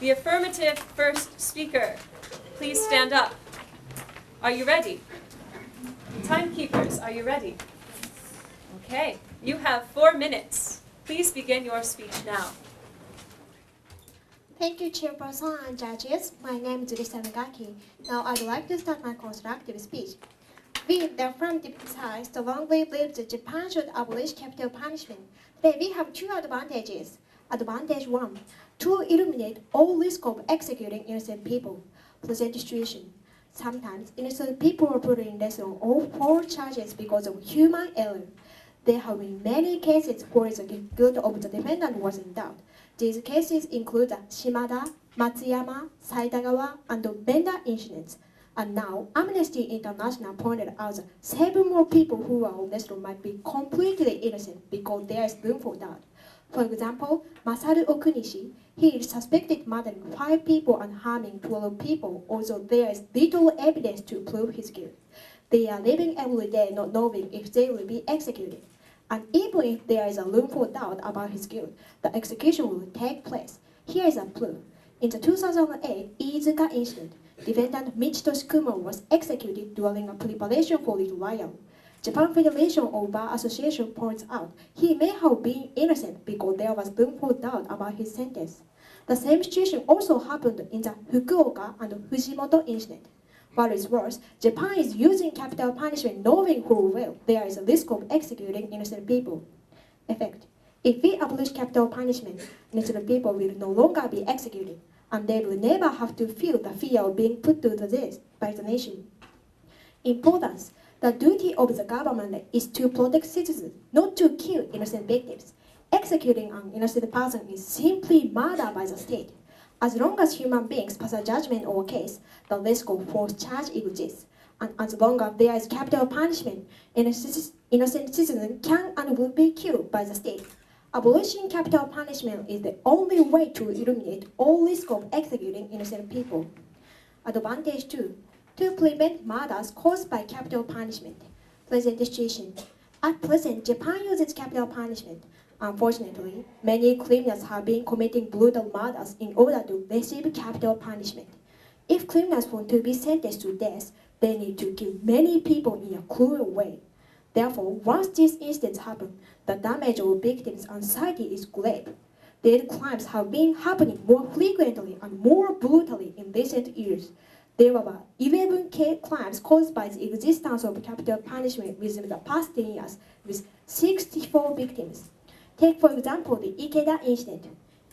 The affirmative first speaker, please stand up. Are you ready? Timekeepers, are you ready? Okay, you have 4 minutes. Please begin your speech now. Thank you, Chairperson and judges. My name is Ishikawa. Now I'd like to start my constructive speech. We, the affirmative side, strongly believe that Japan should abolish capital punishment. Today we have 2 advantages. Advantage 1, to eliminate all risk of executing innocent people. Present situation. Sometimes innocent people are put in less than all 4 charges because of human error. There have been many cases where the good of the defendant was in doubt. These cases include the Shimada, Matsuyama, Saitagawa, and Benda incidents. And now, Amnesty International pointed out that 7 more people who are arrested might be completely innocent because there is room for doubt. For example, Masaru Okunishi, he is suspected murdering 5 people and harming 12 people, although there is little evidence to prove his guilt. They are living every day not knowing if they will be executed. And even if there is a room for doubt about his guilt, the execution will take place. Here is a proof. In the 2008 Iizuka incident, defendant Michito Shikumo was executed during a preparation for the trial. Japan Federation of Bar Association points out he may have been innocent because there was room for doubt about his sentence. The same situation also happened in the Fukuoka and Fujimoto incident. What is worse, Japan is using capital punishment knowing full well there is a risk of executing innocent people. Effect. If we abolish capital punishment, innocent people will no longer be executed, and they will never have to feel the fear of being put to death by the nation. Importance. The duty of the government is to protect citizens, not to kill innocent victims. Executing an innocent person is simply murder by the state. As long as human beings pass a judgment on a case, the risk of false charge exists. And as long as there is capital punishment, innocent citizens can and will be killed by the state. Abolishing capital punishment is the only way to eliminate all risk of executing innocent people. Advantage 2, to prevent murders caused by capital punishment. Present situation. At present, Japan uses capital punishment. Unfortunately, many criminals have been committing brutal murders in order to receive capital punishment. If criminals want to be sentenced to death, they need to kill many people in a cruel way. Therefore, once these incidents happen, the damage of victims' anxiety is great. These crimes have been happening more frequently and more brutally in recent years. There were 11 crimes caused by the existence of capital punishment within the past 10 years, with 64 victims. Take, for example, the Ikeda incident.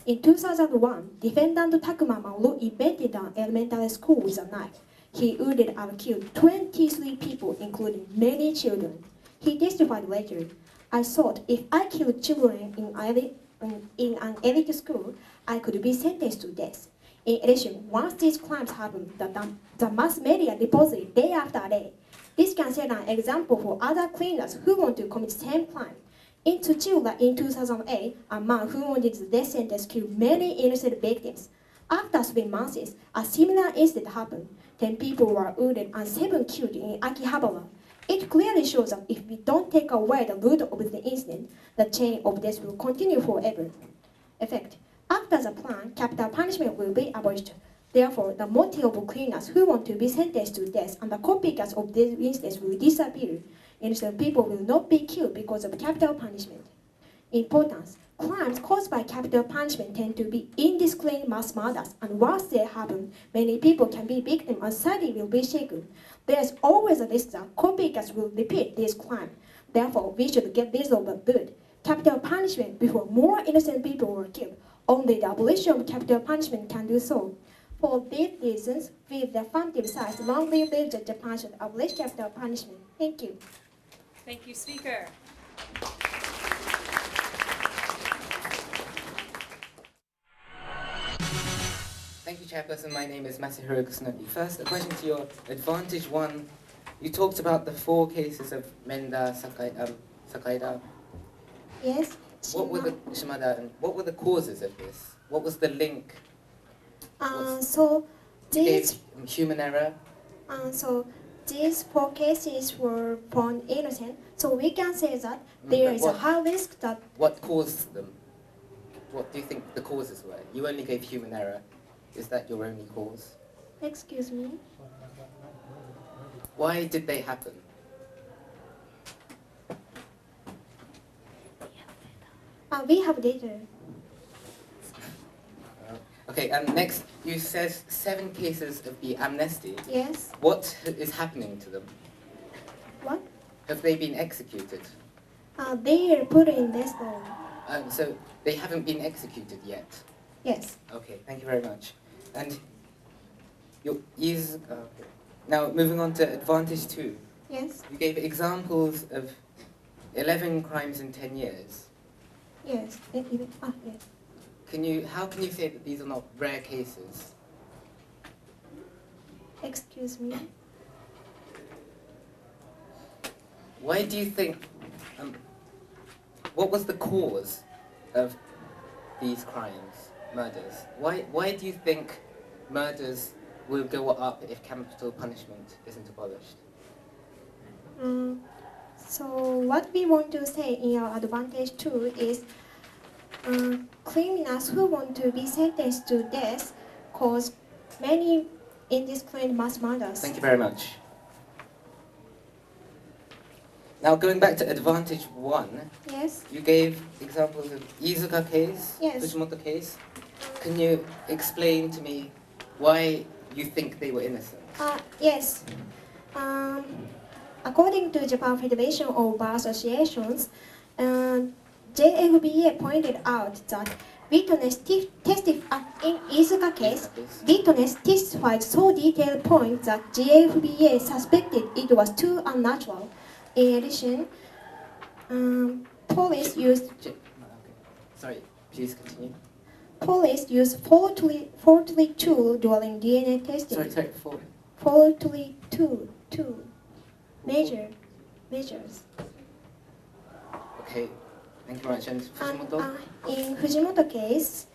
In 2001, defendant Takuma Mauro invaded an elementary school with a knife. He wounded and killed 23 people, including many children. He testified later, "I thought if I killed children in an elite school, I could be sentenced to death." In addition, once these crimes happen, the mass media reports it day after day. This can set an example for other criminals who want to commit the same crime. In Tsuchiura in 2008, a man who wanted the death sentence killed many innocent victims. After 3 months, a similar incident happened. 10 people were wounded and 7 killed in Akihabara. It clearly shows that if we don't take away the root of the incident, the chain of death will continue forever. Effect. After the plan, capital punishment will be abolished. Therefore, the motive of criminals who want to be sentenced to death and the copycats of these incidents will disappear. Innocent people will not be killed because of capital punishment. Importance. Crimes caused by capital punishment tend to be indiscriminate mass murders, and once they happen, many people can be victims and society will be shaken. There is always a risk that copycats will repeat this crime. Therefore, we should get rid of the good. Capital punishment before more innocent people were killed. Only the abolition of capital punishment can do so. For these reasons, we, the affirmative side, strongly believe that Japan should abolish capital punishment. Thank you. Thank you, speaker. Thank you, Chairperson. My name is Masahiro Kusunoki. First, a question to your advantage 1. You talked about the 4 cases of Menda, Sakaida. Yes. What were the Shimada, and what were the causes of this? What was the link? So these human error. So these 4 cases were found innocent. So we can say that there is a high risk that. What caused them? What do you think the causes were? You only gave human error. Is that your only cause? Excuse me? Why did they happen? We have data. Okay, and next, you said 7 cases of the amnesty. Yes. What is happening to them? What? Have they been executed? They are put in this law. So they haven't been executed yet? Yes. Okay, thank you very much. And now moving on to advantage 2. Yes. You gave examples of 11 crimes in 10 years. Yes. Yes. How can you say that these are not rare cases? Excuse me? Why do you think, what was the cause of these crimes, murders? Why do you think murders will go up if capital punishment isn't abolished? So what we want to say in our advantage 2 is criminals who want to be sentenced to death cause many indisciplined mass murders. Thank you very much. Now going back to advantage 1, Yes. you gave examples of Izuka case, Yes. Fujimoto case. Can you explain to me why you think they were innocent? Yes. According to Japan Federation of Bar Associations, JFBA pointed out that witness testified in Izuka case. Witness testified so detailed point that JFBA suspected it was too unnatural. In addition, police used. Sorry, please continue. Police used faulty tool during DNA testing. Sorry, Faulty tool measures. Okay, thank you very much. And Fujimoto? In Fujimoto case,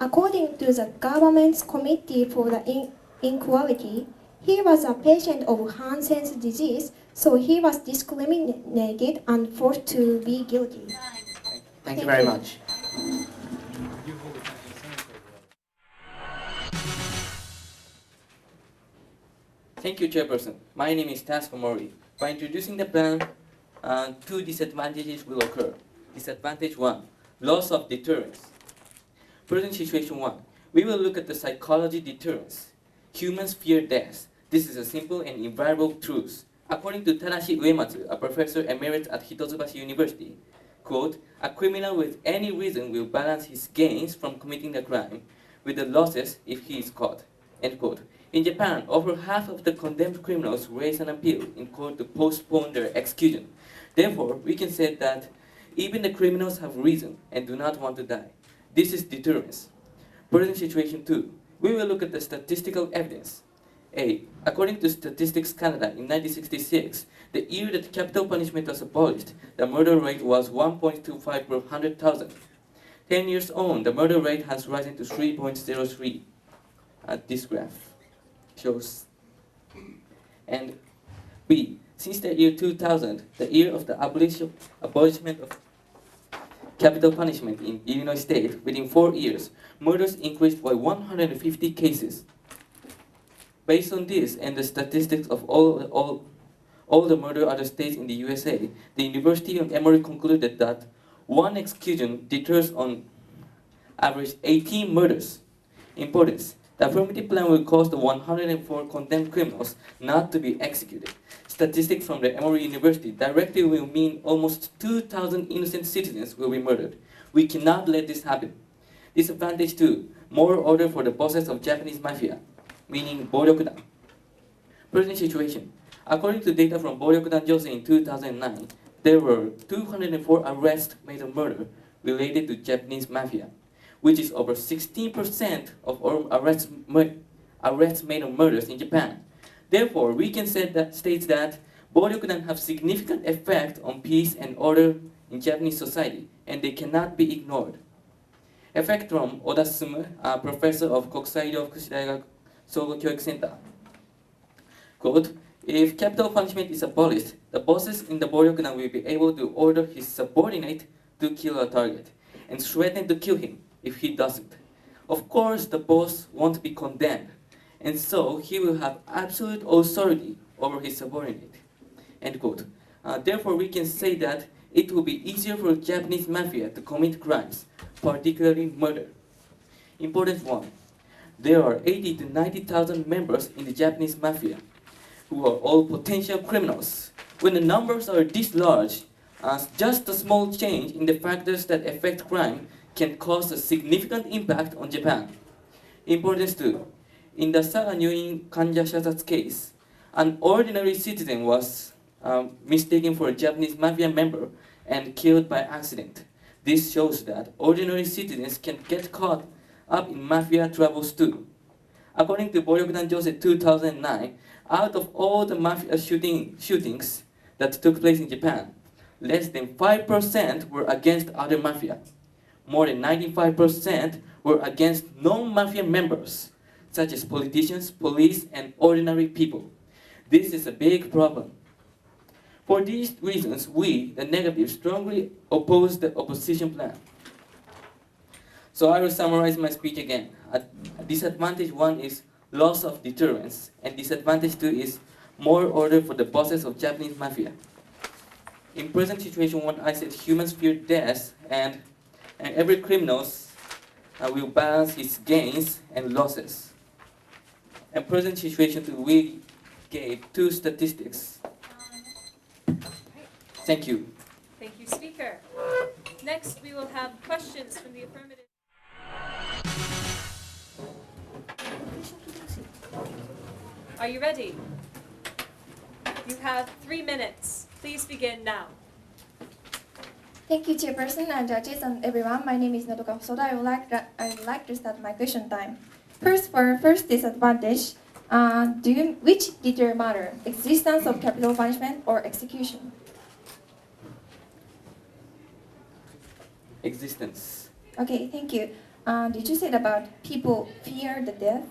according to the government's committee for the inquiry, he was a patient of Hansen's disease, so he was discriminated and forced to be guilty. Thank you very much. Thank you, Chairperson. My name is Tasko Mori. By introducing the plan, 2 disadvantages will occur. Disadvantage 1, loss of deterrence. Present situation 1, we will look at the psychology deterrence. Humans fear death. This is a simple and invariable truth. According to Tadashi Uematsu, a professor emeritus at Hitotsubashi University, quote, a criminal with any reason will balance his gains from committing the crime with the losses if he is caught, end quote. In Japan, over half of the condemned criminals raise an appeal in court to postpone their execution. Therefore, we can say that even the criminals have reason and do not want to die. This is deterrence. Present situation 2, we will look at the statistical evidence. A. According to Statistics Canada in 1966, the year that capital punishment was abolished, the murder rate was 1.25 per 100,000. 10 years on, the murder rate has risen to 3.03. This graph shows. And B. Since the year 2000, the year of the abolishment of capital punishment in Illinois State, within 4 years, murders increased by 150 cases. Based on this and the statistics of all the murder other states in the USA, the University of Emory concluded that 1 execution deters on average 18 murders. Importance. The affirmative plan will cause the 104 condemned criminals not to be executed. Statistics from the Emory University directly will mean almost 2,000 innocent citizens will be murdered. We cannot let this happen. Disadvantage 2, moral order for the bosses of Japanese mafia, meaning Boryokudan. Present situation. According to data from Boryokudan Jose in 2009, there were 204 arrests made of murder related to Japanese mafia, which is over 16% of all arrests made of murders in Japan. Therefore, we can say that states that Boryokudan have significant effect on peace and order in Japanese society, and they cannot be ignored. Effect from Oda Sumu, a professor of Kokusai Ryofukushi Daigaku Sogo Kyoiku Center. Quote, if capital punishment is abolished, the bosses in the Boryokudan will be able to order his subordinate to kill a target and threaten to kill him if he doesn't. Of course, the boss won't be condemned, and so he will have absolute authority over his subordinate. End quote. Therefore, we can say that it will be easier for Japanese mafia to commit crimes, particularly murder. Important one. There are 80 to 90,000 members in the Japanese mafia, who are all potential criminals. When the numbers are this large, just a small change in the factors that affect crime can cause a significant impact on Japan. Importance 2. In the Saga Nyuin Kanja Shazatsu case, an ordinary citizen was mistaken for a Japanese mafia member and killed by accident. This shows that ordinary citizens can get caught up in mafia troubles too. According to Boryokudan Jose 2009, out of all the mafia shootings that took place in Japan, less than 5% were against other mafia. More than 95% were against non-mafia members, such as politicians, police, and ordinary people. This is a big problem. For these reasons, we, the negative, strongly oppose the opposition plan. So I will summarize my speech again. Disadvantage 1 is loss of deterrence, and disadvantage 2 is more order for the bosses of Japanese mafia. In present situation 1, I said humans fear death, and every criminal will balance his gains and losses. In present situation 2, we gave 2 statistics. Thank you. Thank you, speaker. Next, we will have questions from the affirmative. Are you ready? You have 3 minutes. Please begin now. Thank you, Chairperson and judges and everyone. My name is Nodoka Hosoda. I would like to start my question time. First, for first disadvantage, which deter matter? Existence of capital punishment or execution? Existence. Okay, thank you. Did you say about people fear the death?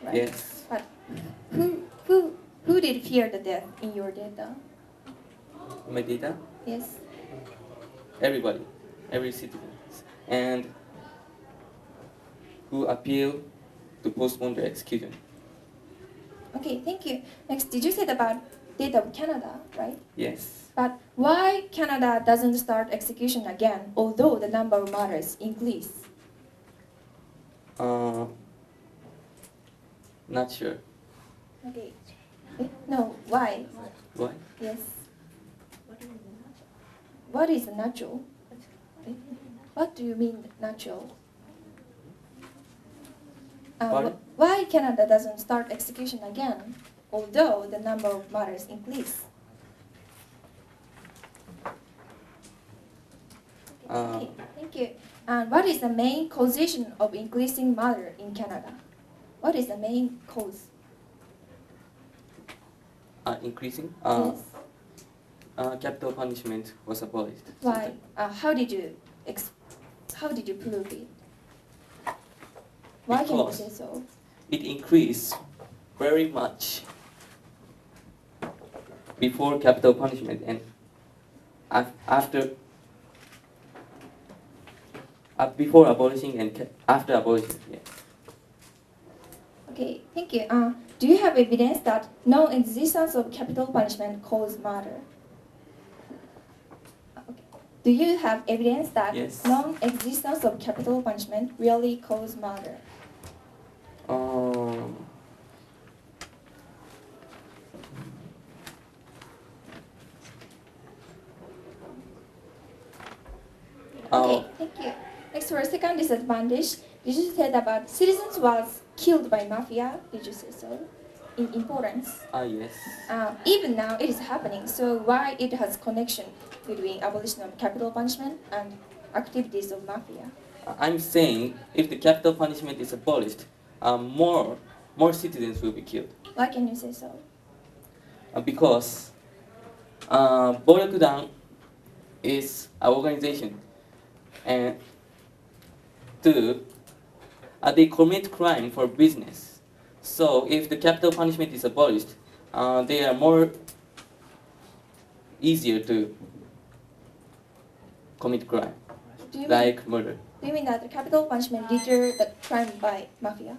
Right? Yes. But who did fear the death in your data? My data? Yes. Everybody, every citizen, and who appeal to postpone their execution. Okay, thank you. Next, did you say about data of Canada, right? Yes. But why Canada doesn't start execution again, although the number of murders increase? Not sure. Okay. No, why? Why? Yes. What is natural? What do you mean natural? Pardon? Why Canada doesn't start execution again, although the number of murders increase? Okay, thank you. And what is the main causation of increasing murder in Canada? What is the main cause? Increasing? Yes. Capital punishment was abolished. Why? How did you prove it? Why can you say so? It increased very much before capital punishment and after before abolishing and after abolishing. Yeah. Okay, thank you. Do you have evidence that non-existence of capital punishment causes murder? Okay. Do you have evidence that Yes. non-existence of capital punishment really causes murder? Okay, thank you. Next, for a second disadvantage, did you say about citizens was killed by mafia? Did you say so? In importance. Yes. Even now it is happening. So why it has connection between abolition of capital punishment and activities of mafia? I'm saying if the capital punishment is abolished, more citizens will be killed. Why can you say so? Because Boryokudan is an organization, and two, they commit crime for business. So if the capital punishment is abolished, they are more easier to commit crime. Do you like murder. Do you mean that the capital punishment deter the crime by mafia?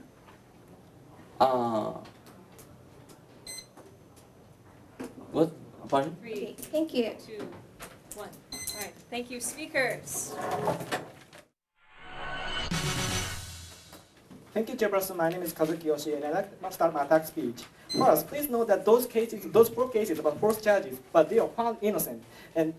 What? Pardon? Three, Okay, thank you. 2, 1. All right. Thank you, speakers. Thank you, Chairperson. My name is Kazuki Yoshi, and I'd like to start my attack speech. First, please note that those 4 cases about false charges, but they are found innocent. And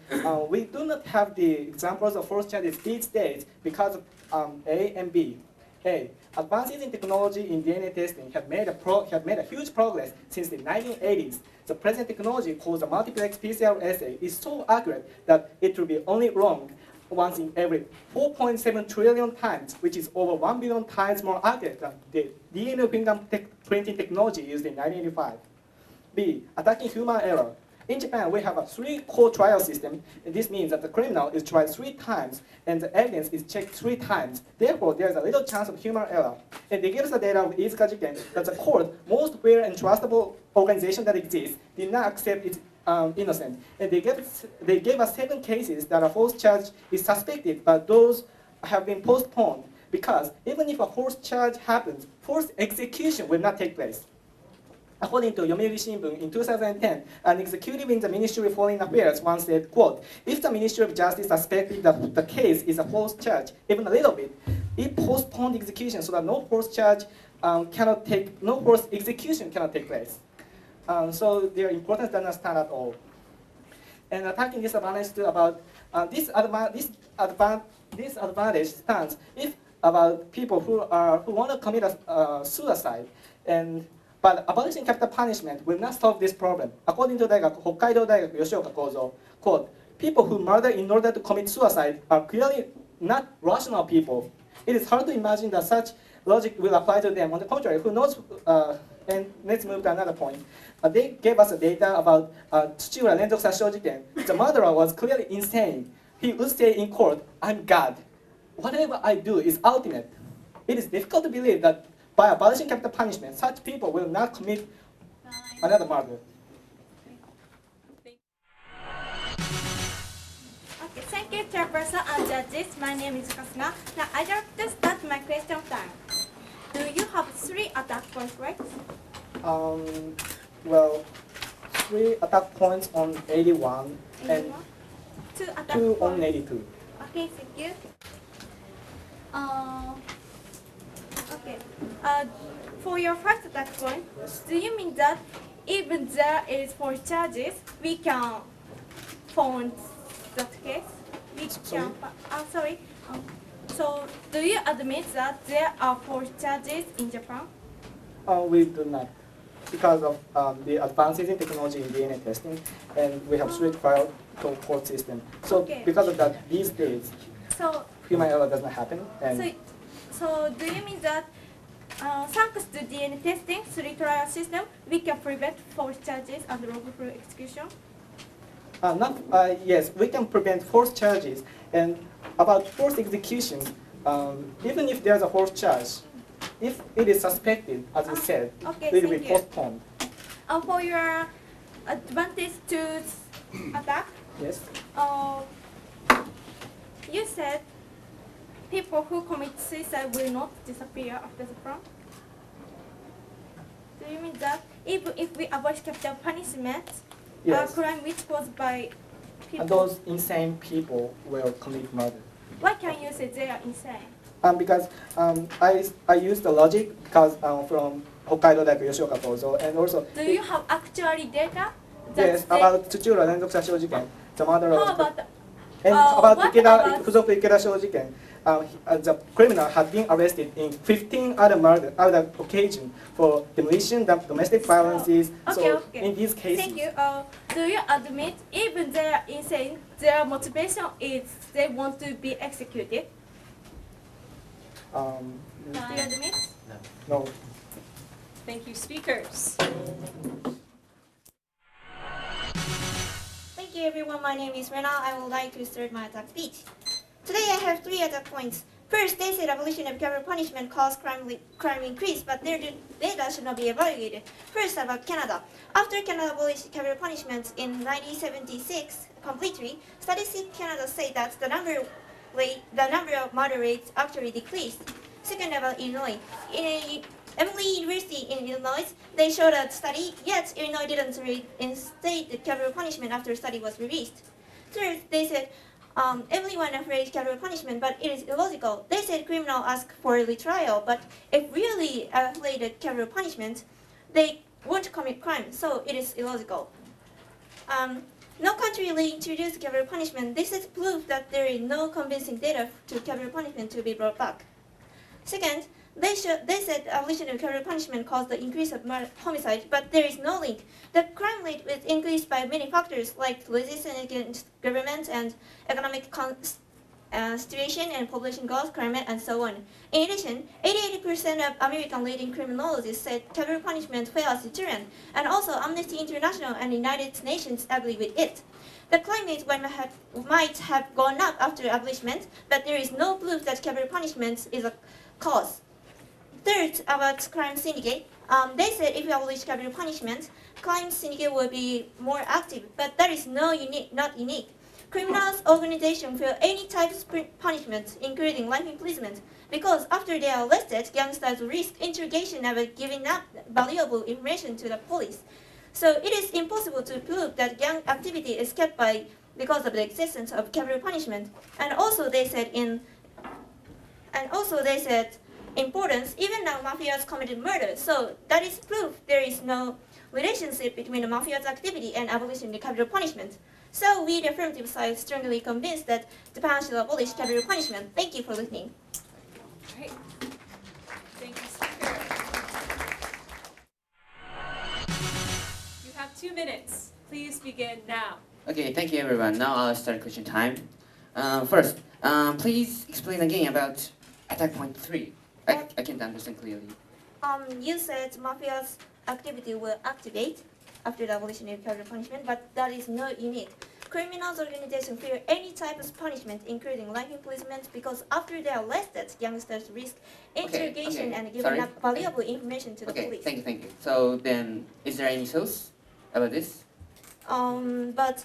we do not have the examples of false charges these days because of A and B. A, advances in technology in DNA testing have made a huge progress since the 1980s. The present technology called the multiplex PCR assay is so accurate that it will be only wrong once in every 4.7 trillion times, which is over 1 billion times more accurate than the DNA fingerprinting technology used in 1985. B, attacking human error. In Japan, we have a 3-core trial system, and this means that the criminal is tried 3 times, and the evidence is checked 3 times. Therefore, there is a little chance of human error. And they give us the data of Ishikawa jiken that the court, most fair and trustable organization that exists, did not accept it innocent. And they gave us 7 cases that a false charge is suspected, but those have been postponed because even if a false charge happens, forced execution will not take place. According to Yomiuri Shimbun, in 2010, an executive in the Ministry of Foreign Affairs once said, quote, if the Ministry of Justice suspected that the case is a false charge, even a little bit, it postponed execution so that no false execution cannot take place. So they are important to understand at all. And attacking disadvantage to about this advantage stands if about people who want to commit a suicide, but abolishing capital punishment will not solve this problem. According to Hokkaido Daigaku Yoshioka Kozo, quote, people who murder in order to commit suicide are clearly not rational people. It is hard to imagine that such logic will apply to them. On the contrary, who knows? And let's move to another point. They gave us the data about Tsuchiura Renzok Sashou jiken. The murderer was clearly insane. He would say in court, I'm God. Whatever I do is ultimate. It is difficult to believe that by abolishing capital punishment, such people will not commit another murder. Okay, thank you, Chairperson and judges. My name is Kasuga. Now, I'd like to start my question time. Do you have 3 attack points, right? Well, 3 attack points on 81 and 2 attack 2 points. on 82. Okay, thank you. Okay. For your first attack point, do you mean that even there is 4 charges, we can find that case? Sorry? So, do you admit that there are 4 charges in Japan? We do not, because of the advances in technology in DNA testing, and we have strict trial court system. So, Okay. because of that, these days, So, human error does not happen. And so do you mean that thanks to DNA testing, 3 trial system, we can prevent false charges and wrongful execution? Yes, we can prevent false charges. And about false execution, even if there's a false charge, if it is suspected, as you said, Okay, it will be thank you. postponed. For your advantage to attack, Yes. you said people who commit suicide will not disappear after the crime. Do you mean that even if we abolish capital punishment, Yes. crime which caused by people, And those insane people will commit murder. why can you say they are insane? Because I use the logic because from Hokkaido Daigaku Yoshioka Kozo, and also Do you have actually data? that yes they- about Tsuchiura Renzok Sashou jiken, the murderer How was about and what about Ikeda about- Fuzoku Ikeda Shou jiken. The criminal had been arrested in 15 other occasions for demolition, domestic violences. Okay, So okay. in these cases, Thank you. Do you admit even they are insane, their motivation is they want to be executed? Do you admit? no. Thank you, speakers. Thank you everyone, my name is Rena. I would like to start my attack speech. Today I have 3 attack points. First, they said abolition of capital punishment caused crime increase, but their data should not be evaluated. First, about Canada. After Canada abolished capital punishment in 1976 completely, statistics Canada say that the number the number of murder rates actually decreased. Second, about Illinois. In Emory University in Illinois, they showed a study, yet Illinois didn't reinstate the capital punishment after the study was released. Third, they said everyone afraid capital punishment, but it is illogical. They said criminals ask for a retrial, but if really afraid of capital punishment, they won't commit crime, so it is illogical. No country really introduced capital punishment. This is proof that there is no convincing data to capital punishment to be brought back. Second, they said abolition of capital punishment caused the increase of homicide, but there is no link. The crime rate was increased by many factors like resistance against government and economic situation and population growth, climate, and so on. In addition, 88% of American leading criminologists said capital punishment failed as deterrent, and also Amnesty International and United Nations agree with it. The crime rate might have gone up after abolishment, but there is no proof that capital punishment is a cause. Third, about crime syndicate, they said if we abolish capital punishment, crime syndicate will be more active, but that is not unique. Criminals organizations fear any type of punishment, including life imprisonment, because after they are arrested, gangsters risk interrogation about giving up valuable information to the police. So it is impossible to prove that gang activity is kept by because of the existence of capital punishment. And also they said importance, even now mafias committed murder. So that is proof there is no relationship between the mafia's activity and abolition of capital punishment. So we, the affirmative side, strongly convinced that Japan should abolish capital punishment. Thank you for listening. Great. Thank you, speaker. You have 2 minutes. Please begin now. Okay, thank you everyone. Now I'll start question time. First, please explain again about attack point 3. I can't understand clearly. You said mafia's activity will activate after the abolition of capital punishment, but that is not unique. Criminals organizations fear any type of punishment, including life imprisonment, because after they are arrested, youngsters risk interrogation and giving up valuable information to the police. Thank you. So then, is there any source about this? But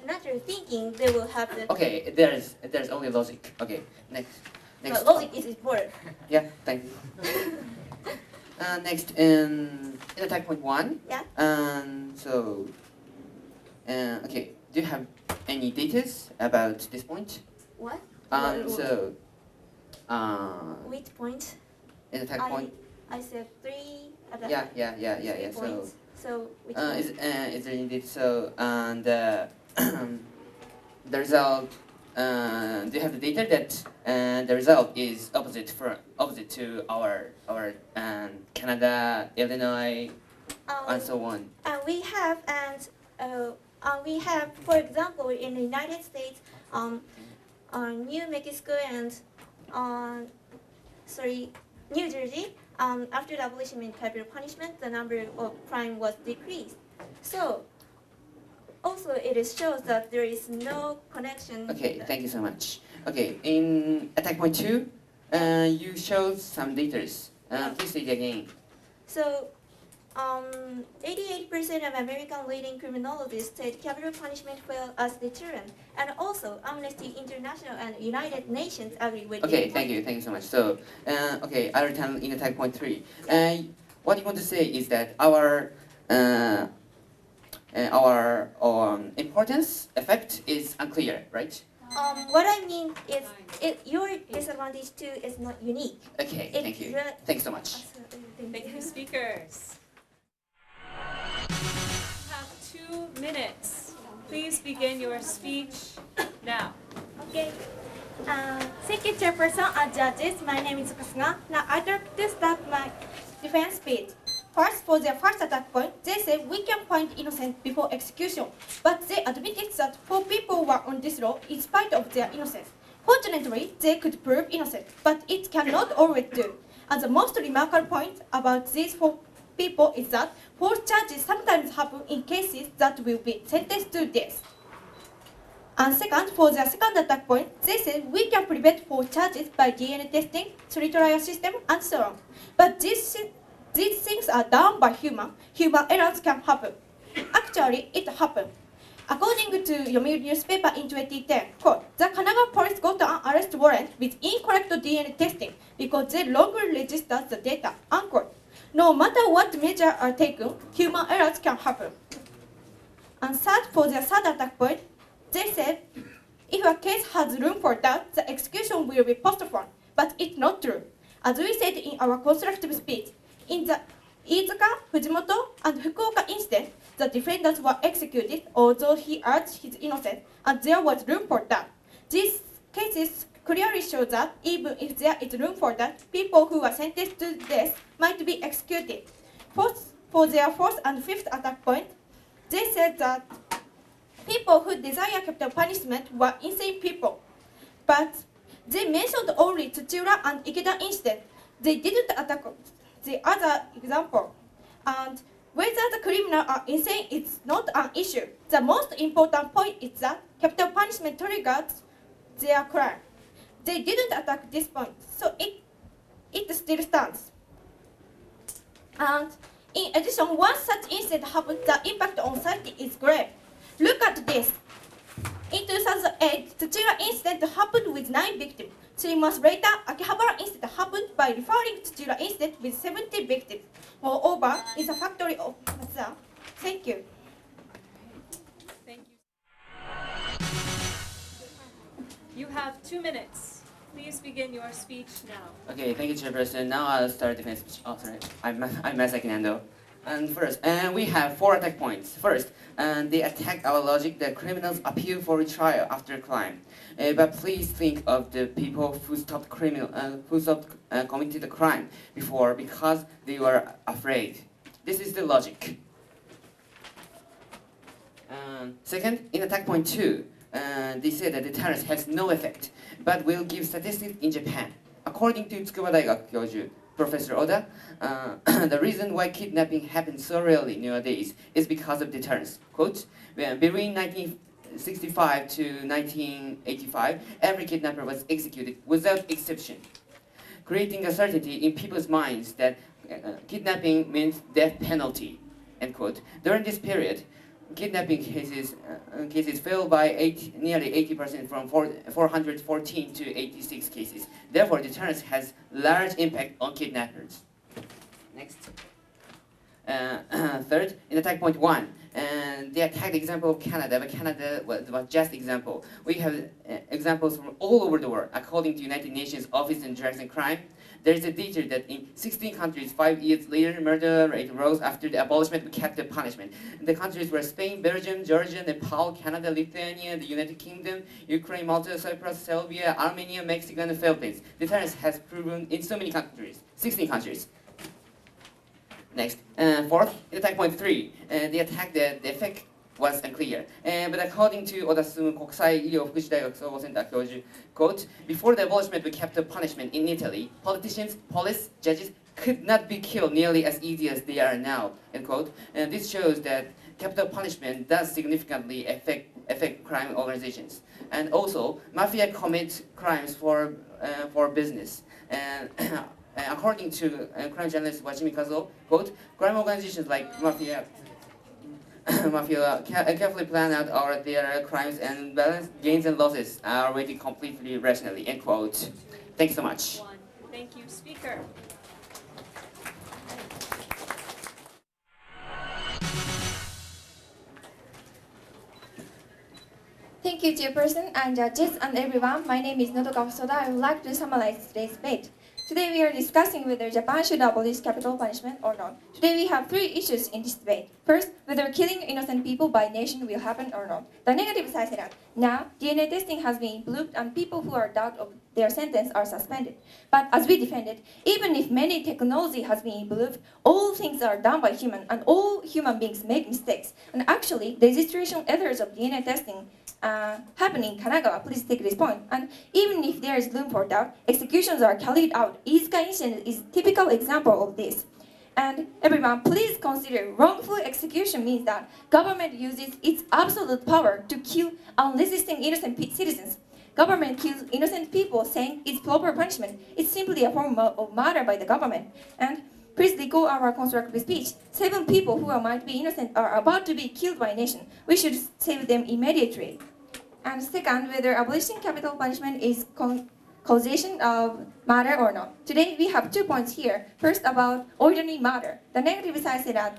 natural thinking, they will have the. Okay, there's only logic. Okay, next. But logic is important. Yeah, thank you. Next, in attack point 1. Yeah. Okay, do you have any data about this point? What? Which point? In attack point. I said 3. Yeah. Points. So which is there indeed so the result? Do you have the data that the result is opposite to our Canada, Illinois, and so on? We have, for example, in the United States, New Mexico and New Jersey. After the abolition of capital punishment, the number of crime was decreased. So, also it shows that there is no connection. Okay, thank you so much. Okay, in attack point 2, you showed some data. Please say it again. So, 88% of American leading criminologists said capital punishment failed as deterrent, and also Amnesty International and United Nations agree with. Okay, thank you so much. So, okay, I return in attack point 3. What you want to say is that our importance effect is unclear, right? What I mean is, your disadvantage too is not unique. Okay, thank you. Thanks so much. Thank you, speakers. You have 2 minutes. Please begin your speech now. Okay. Thank you, Chairperson and judges. My name is Kasuga. Now I'd like to start my defense speech. First, for their first attack point, they said we can find innocent before execution, but they admitted that 4 people were on this row in spite of their innocence. Fortunately, they could prove innocent, but it cannot always do. And the most remarkable point about these 4 people is that false charges sometimes happen in cases that will be sentenced to death. And second, for their second attack point, they said we can prevent false charges by DNA testing, trial system, and so on. But these things are done by human errors can happen. Actually, it happened. According to Yomiuri newspaper in 2010, quote, the Kanagawa police got an arrest warrant with incorrect DNA testing because they wrongly registered the data, unquote. No matter what measures are taken, human errors can happen. And third, for their third attack point, they said, if a case has room for doubt, the execution will be postponed. But it's not true. As we said in our constructive speech, in the Iizuka, Fujimoto, and Fukuoka incident, the defendants were executed, although he urged his innocence, and there was room for that. These cases clearly show that even if there is room for that, people who are sentenced to death might be executed. Fourth, for their fourth and fifth attack point, they said that people who desire capital punishment were insane people. But they mentioned only Tsuchiura and Ikeda incident. They didn't attack the other example. And whether the criminals are insane is not an issue. The most important point is that capital punishment triggers their crime. They didn't attack this point, so it still stands. And in addition, once such incident happens, the impact on society is grave. Look at this. In 2008, Tsuchiura incident happened with 9 victims. 3 months later, Akihabara incident happened by referring to Tsuchiura incident with 70 victims. Moreover, in the factory of Matsuda. Thank you. Thank you. You have 2 minutes. Please begin your speech now. Okay, thank you, Chairperson. Now I'll start defense speech. Oh, sorry, I'm Masaki. And first, we have 4 attack points. First, they attack our logic that criminals appeal for retrial after a crime. But please think of the people who stopped committing the crime before because they were afraid. This is the logic. Second, in attack point 2, they say that deterrence has no effect, but will give statistics in Japan. According to Tsukuba Daigaku Kyoju, Professor Oda, the reason why kidnapping happens so rarely nowadays is because of deterrence. Quote, between 1965 to 1985, every kidnapper was executed without exception, creating a certainty in people's minds that kidnapping means death penalty. End quote. During this period, kidnapping cases fell by nearly 80% from 414 to 86 cases. Therefore, deterrence has large impact on kidnappers. Next. Third, in attack point 1, they attacked the example of Canada, but Canada was just example. We have examples from all over the world. According to United Nations Office on Drugs and Crime, there is a data that in 16 countries, 5 years later, murder rate rose after the abolishment of capital punishment. The countries were Spain, Belgium, Georgia, Nepal, Canada, Lithuania, the United Kingdom, Ukraine, Malta, Cyprus, Serbia, Armenia, Mexico, and the Philippines. Deterrence has proven in so many countries, 16 countries. Next, fourth, in attack point 3, they attacked the effect was unclear. But according to Oda-sun Kokusai医療福祉大学総合センター教授, quote, before the abolishment of capital punishment in Italy, politicians, police, judges could not be killed nearly as easy as they are now, end quote. And this shows that capital punishment does significantly affect crime organizations. And also, mafia commit crimes for business. And according to crime journalist Wajimi Kazuo, quote, crime organizations like mafia carefully plan out their crimes and balance gains and losses are weighted completely rationally, end quote. Thank you so much. Thank you, speaker. Thank you, Chairperson and judges and everyone. My name is Nodoka Hosoda. I would like to summarize today's debate. Today we are discussing whether Japan should abolish capital punishment or not. Today we have 3 issues in this debate. First, whether killing innocent people by nation will happen or not. The negative side is that now DNA testing has been improved and people who are doubt of their sentence are suspended. But as we defended, even if many technology has been improved, all things are done by human and all human beings make mistakes. And actually, the registration errors of DNA testing happen in Kanagawa. Please take this point. And even if there is room for doubt, executions are carried out. Iizuka incident is a typical example of this. And everyone, please consider wrongful execution means that government uses its absolute power to kill unresisting innocent citizens. Government kills innocent people saying it's proper punishment. It's simply a form of murder by the government. And please recall our constructive speech. 7 people who might be innocent are about to be killed by a nation. We should save them immediately. And second, whether abolishing capital punishment is causation of murder or not. Today we have 2 points here. First, about ordinary murder. The negative side said that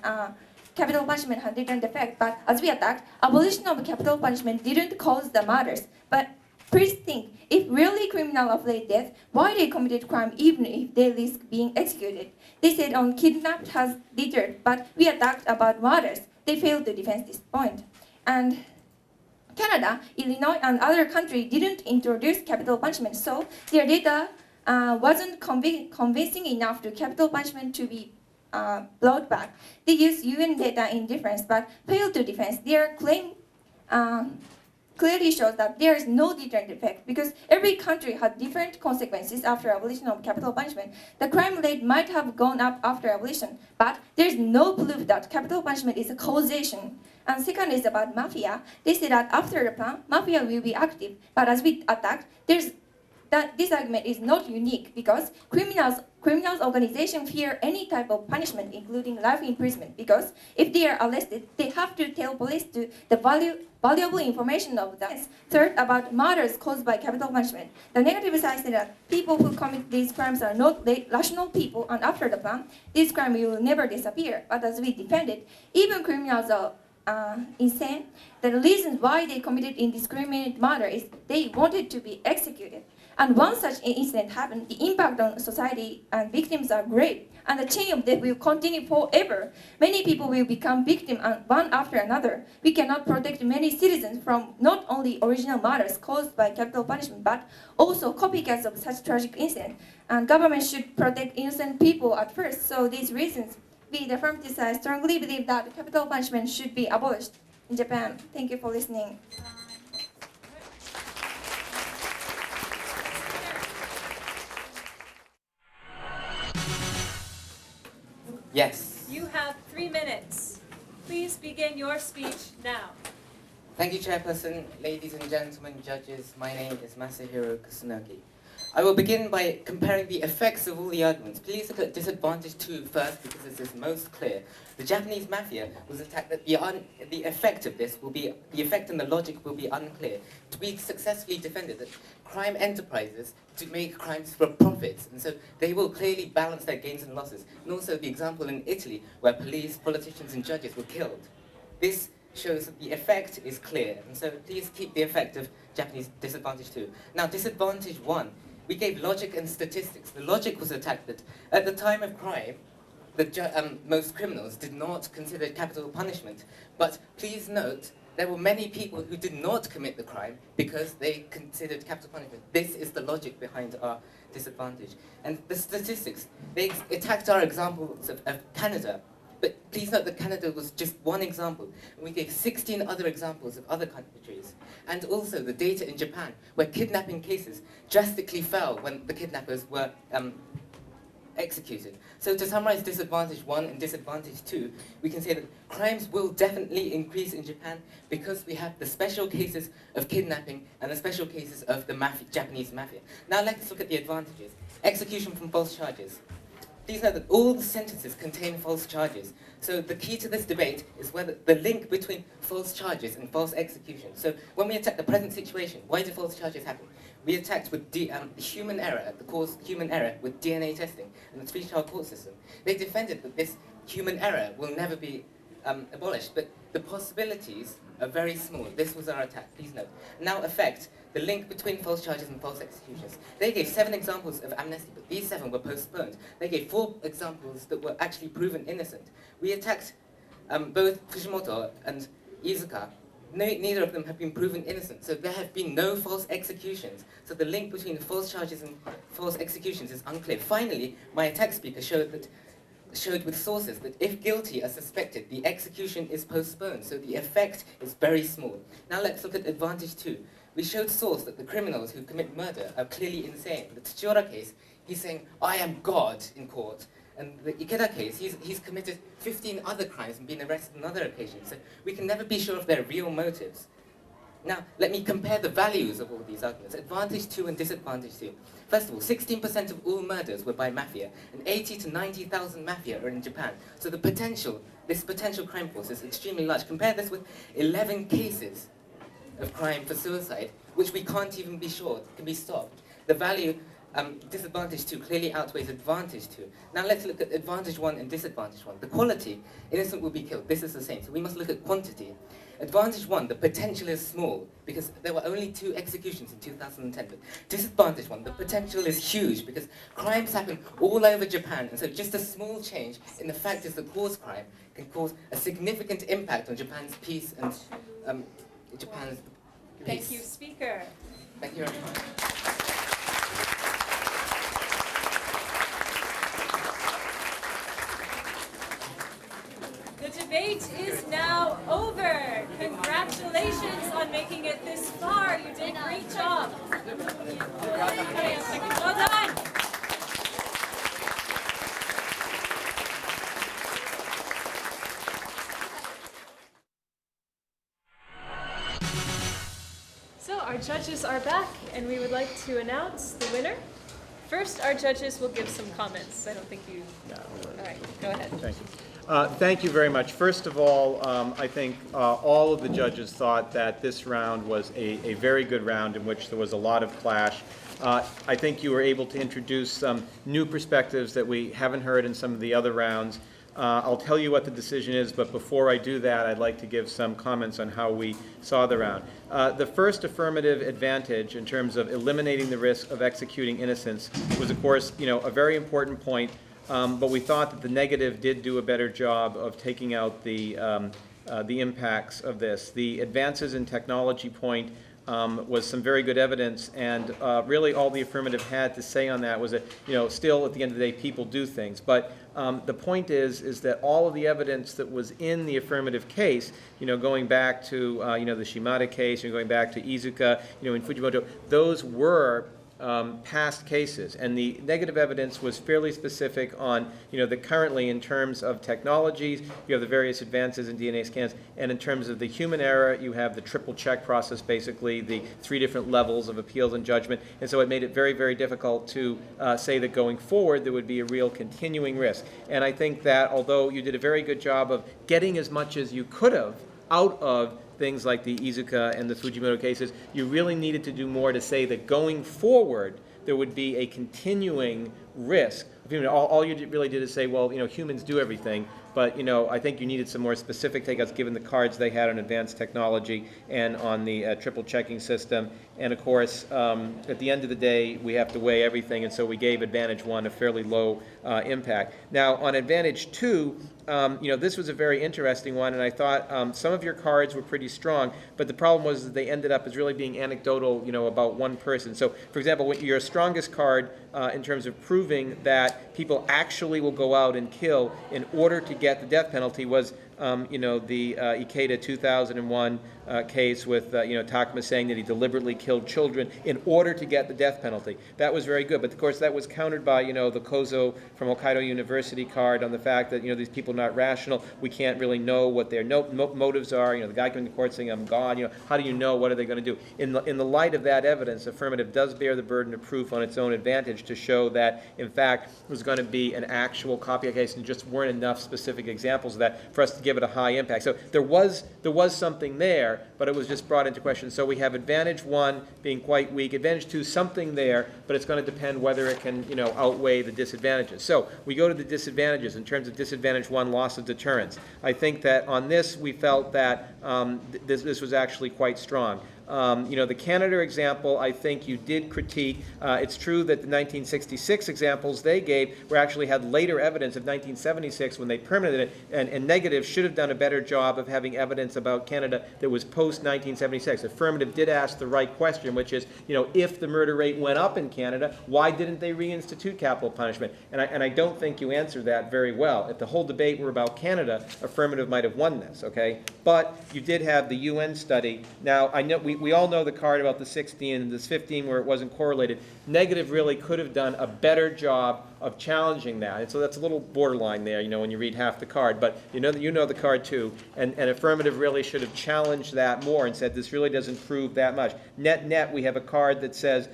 capital punishment had different effect, but as we attacked, abolition of capital punishment didn't cause the murders. But please think, if really criminal afflicted death, why they committed crime even if they risk being executed? They said on kidnapped has deterred, but we attacked about murders. They failed to defend this point. And Canada, Illinois, and other countries didn't introduce capital punishment, so their data wasn't convincing enough to capital punishment to be brought back. They used UN data in defense, but failed to defend. Their claim clearly shows that there is no deterrent effect because every country had different consequences after abolition of capital punishment. The crime rate might have gone up after abolition, but there is no proof that capital punishment is a causation. And second is about mafia. They say that after the plan, mafia will be active, but as we attacked, this argument is not unique because criminals organization fear any type of punishment, including life imprisonment, because if they are arrested, they have to tell police the valuable information of that. Third, about murders caused by capital punishment. The negative side is that people who commit these crimes are not rational people, and after the plan, this crime will never disappear. But as we defended, even criminals are insane. The reason why they committed indiscriminate murder is they wanted to be executed. And once such an incident happened, the impact on society and victims are great, and the chain of death will continue forever. Many people will become victims one after another. We cannot protect many citizens from not only original murders caused by capital punishment, but also copycats of such tragic incidents. And government should protect innocent people at first. So these reasons, we, the affirmative side, strongly believe that capital punishment should be abolished in Japan. Thank you for listening. Yes. You have 3 minutes. Please begin your speech now. Thank you, Chairperson. Ladies and gentlemen, judges, my name is Masahiro Kusunagi. I will begin by comparing the effects of all the arguments. Please look at disadvantage 2 first, because this is most clear. The Japanese mafia was attacked. That the effect of this will be, the effect and the logic will be unclear. To be successfully defended, that crime enterprises to make crimes for profits, and so they will clearly balance their gains and losses. And also the example in Italy, where police, politicians, and judges were killed. This shows that the effect is clear, and so please keep the effect of Japanese disadvantage 2. Now, disadvantage 1. We gave logic and statistics. The logic was attacked that at the time of crime, most criminals did not consider capital punishment. But please note, there were many people who did not commit the crime because they considered capital punishment. This is the logic behind our disadvantage. And the statistics, they attacked our examples of Canada. But please note that Canada was just one example. And we gave 16 other examples of other countries. And also the data in Japan, where kidnapping cases drastically fell when the kidnappers were executed. So to summarize disadvantage 1 and disadvantage 2, we can say that crimes will definitely increase in Japan because we have the special cases of kidnapping and the special cases of the Japanese mafia. Now let's look at the advantages. Execution from false charges. Please note that all the sentences contain false charges. So the key to this debate is whether the link between false charges and false execution. So when we attack the present situation, why do false charges happen? We attacked with human error, the cause human error with DNA testing and the three-child court system. They defended that this human error will never be abolished, but the possibilities are very small. This was our attack, please note. Now effect, the link between false charges and false executions. They gave 7 examples of amnesty, but these 7 were postponed. They gave 4 examples that were actually proven innocent. We attacked both Fujimoto and Iizuka. Neither of them have been proven innocent, so there have been no false executions. So the link between the false charges and false executions is unclear. Finally, my attack speaker showed with sources that if guilty are suspected, the execution is postponed, so the effect is very small. Now let's look at advantage 2. We showed source that the criminals who commit murder are clearly insane. The Tsuchiura case, he's saying, I am God in court. And the Ikeda case, he's committed 15 other crimes and been arrested on other occasions. So we can never be sure of their real motives. Now, let me compare the values of all these arguments. Advantage 2 and disadvantage 2. First of all, 16% of all murders were by mafia, and 80 to 90,000 mafia are in Japan. So the potential, this potential crime force is extremely large. Compare this with 11 cases of crime for suicide, which we can't even be sure can be stopped. The value, disadvantage 2 clearly outweighs advantage 2. Now let's look at advantage 1 and disadvantage 1. The quality, innocent will be killed. This is the same. So we must look at quantity. Advantage 1, the potential is small because there were only 2 executions in 2010. But disadvantage 1, the potential is huge because crimes happen all over Japan, and so just a small change in the factors that cause crime can cause a significant impact on Japan's peace and Japan's peace. Thank you, speaker. Thank you very much. The debate is now over. Congratulations on making it this far. You did a great job. Well done. So our judges are back, and we would like to announce the winner. First, our judges will give some comments. I don't think you... All right, go ahead. Thank you. Thank you very much. First of all, I think all of the judges thought that this round was a very good round in which there was a lot of clash. I think you were able to introduce some new perspectives that we haven't heard in some of the other rounds. I'll tell you what the decision is, but before I do that, I'd like to give some comments on how we saw the round. The first affirmative advantage in terms of eliminating the risk of executing innocents was, of course, a very important point. But we thought that the negative did do a better job of taking out the impacts of this. The advances in technology point was some very good evidence, and really all the affirmative had to say on that was that, still at the end of the day, people do things. But the point is that all of the evidence that was in the affirmative case, going back to the Shimada case, going back to Izuka, in Fujimoto, those were past cases, and the negative evidence was fairly specific on, the currently in terms of technologies, you have the various advances in DNA scans, and in terms of the human error, you have the triple check process, basically the 3 different levels of appeals and judgment, and so it made it very, very difficult to say that going forward there would be a real continuing risk. And I think that although you did a very good job of getting as much as you could have out of things like the Izuka and the Fujimoto cases, you really needed to do more to say that going forward there would be a continuing risk. All you really did is say, well, humans do everything, but I think you needed some more specific takeouts given the cards they had on advanced technology and on the triple checking system. And of course, at the end of the day, we have to weigh everything, and so we gave advantage 1 a fairly low impact. Now, on advantage 2, this was a very interesting one, and I thought some of your cards were pretty strong, but the problem was that they ended up as really being anecdotal, about one person. So, for example, your strongest card in terms of proving that people actually will go out and kill in order to get the death penalty was the Ikeda 2001 case with Takuma saying that he deliberately killed children in order to get the death penalty. That was very good, but of course that was countered by the Kozo from Hokkaido University card on the fact that these people are not rational. We can't really know what their motives are. The guy coming to court saying I'm God. How do you know? What are they going to do? In the light of that evidence, affirmative does bear the burden of proof on its own advantage to show that in fact it was going to be an actual copycat case and just weren't enough specific examples of that for us to give it a high impact. So there was something there, but it was just brought into question. So we have advantage 1 being quite weak, advantage 2 something there, but it's going to depend whether it can outweigh the disadvantages. So we go to the disadvantages. In terms of disadvantage 1, loss of deterrence. I think that on this we felt that this was actually quite strong. The Canada example, I think you did critique. It's true that the 1966 examples they gave were actually had later evidence of 1976 when they permitted it, and negative should have done a better job of having evidence about Canada that was post-1976. Affirmative did ask the right question, which is, if the murder rate went up in Canada, why didn't they reinstitute capital punishment? And I don't think you answered that very well. If the whole debate were about Canada, affirmative might have won this, okay? But you did have the UN study. Now, I know we all know the card about the 16 and this 15 where it wasn't correlated. Negative really could have done a better job of challenging that. And so that's a little borderline there, when you read half the card. But you know the card too. And affirmative really should have challenged that more and said this really doesn't prove that much. Net, we have a card that says,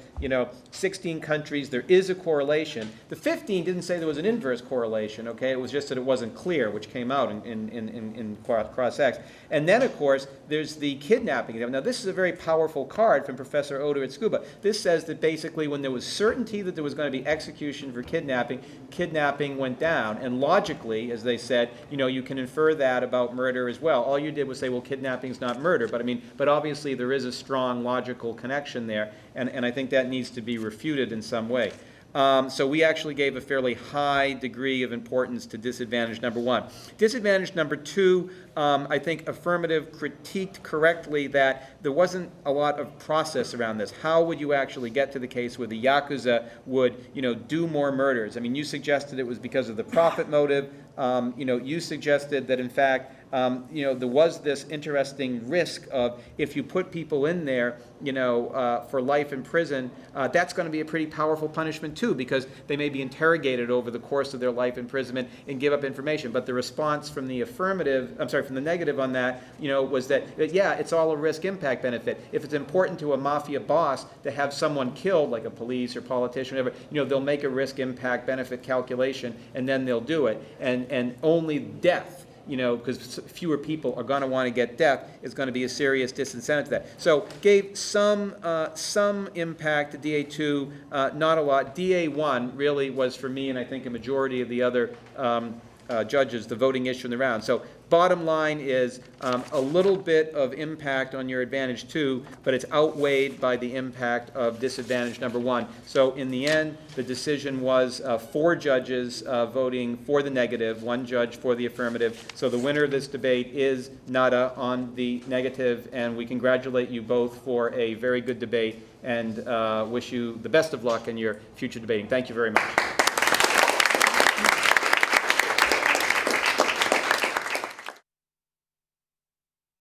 16 countries, there is a correlation. The 15 didn't say there was an inverse correlation, okay? It was just that it wasn't clear, which came out in cross-X. And then, of course, there's the kidnapping example. Now, this is a very powerful card from Professor Oda at Tsukuba. This says that basically when there was certainty that there was going to be execution for kidnapping went down. And logically, as they said, you can infer that about murder as well. All you did was say, well, kidnapping's not murder. But obviously there is a strong logical connection there. And I think that needs to be refuted in some way. So we actually gave a fairly high degree of importance to disadvantage number 1. Disadvantage number 2, I think affirmative critiqued correctly that there wasn't a lot of process around this. How would you actually get to the case where the Yakuza would, do more murders? You suggested it was because of the profit motive. You suggested that in fact, there was this interesting risk of if you put people in there, for life in prison, that's going to be a pretty powerful punishment too, because they may be interrogated over the course of their life imprisonment and give up information. But the response from the from the negative on that, was that yeah, it's all a risk impact benefit. If it's important to a mafia boss to have someone killed, like a police or politician, or whatever, they'll make a risk impact benefit calculation and then they'll do it. And only death, because fewer people are going to want to get death, is going to be a serious disincentive to that. So gave some impact to DA2, not a lot. DA1 really was for me, and I think a majority of the other judges, the voting issue in the round. So bottom line is a little bit of impact on your advantage 2, but it's outweighed by the impact of disadvantage number 1. So in the end, the decision was 4 judges voting for the negative, 1 judge for the affirmative. So the winner of this debate is Nada on the negative, and we congratulate you both for a very good debate and wish you the best of luck in your future debating. Thank you very much.